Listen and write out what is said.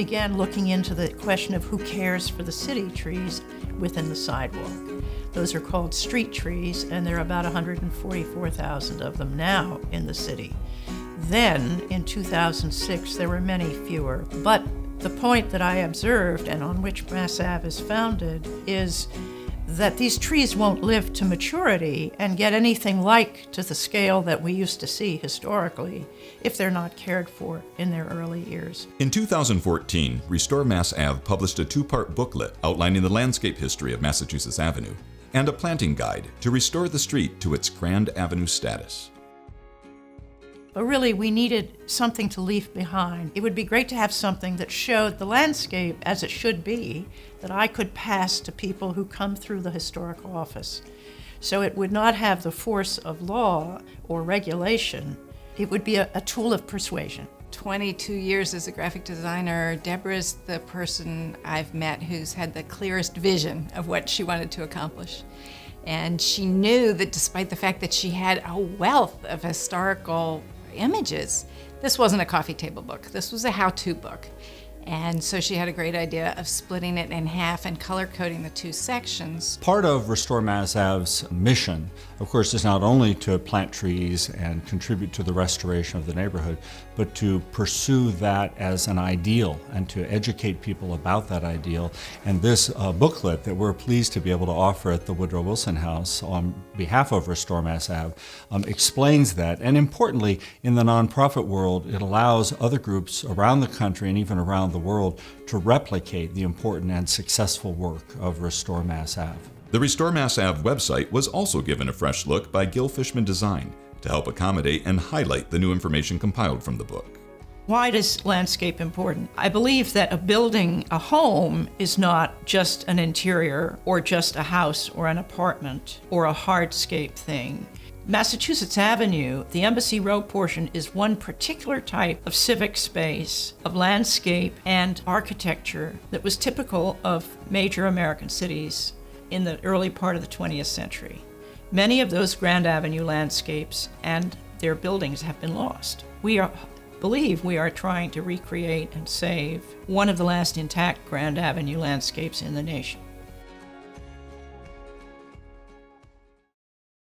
began looking into the question of who cares for the city trees within the sidewalk. Those are called street trees, and there are about 144,000 of them now in the city. Then, in 2006, there were many fewer. But the point that I observed, and on which Mass Ave is founded, is that these trees won't live to maturity and get anything like to the scale that we used to see historically if they're not cared for in their early years. In 2014, Restore Mass Ave published a two-part booklet outlining the landscape history of Massachusetts Avenue and a planting guide to restore the street to its Grand Avenue status. But really, we needed something to leave behind. It would be great to have something that showed the landscape as it should be, that I could pass to people who come through the historical office. So it would not have the force of law or regulation. It would be a tool of persuasion. 22 years as a graphic designer, Deborah's the person I've met who's had the clearest vision of what she wanted to accomplish. And she knew that despite the fact that she had a wealth of historical images, this wasn't a coffee table book. This was a how-to book. And so she had a great idea of splitting it in half and color-coding the two sections. Part of Restore Mass Ave's mission, of course, is not only to plant trees and contribute to the restoration of the neighborhood, but to pursue that as an ideal and to educate people about that ideal. And this booklet that we're pleased to be able to offer at the Woodrow Wilson House on behalf of Restore Mass Ave explains that. And importantly, in the nonprofit world, it allows other groups around the country and even around the world to replicate the important and successful work of Restore Mass Ave. The Restore Mass Ave website was also given a fresh look by Gil Fishman Design to help accommodate and highlight the new information compiled from the book. Why is landscape important? I believe that a building, a home, is not just an interior or just a house or an apartment or a hardscape thing. Massachusetts Avenue, the Embassy Road portion, is one particular type of civic space, of landscape and architecture that was typical of major American cities in the early part of the 20th century. Many of those Grand Avenue landscapes and their buildings have been lost. We believe we are trying to recreate and save one of the last intact Grand Avenue landscapes in the nation.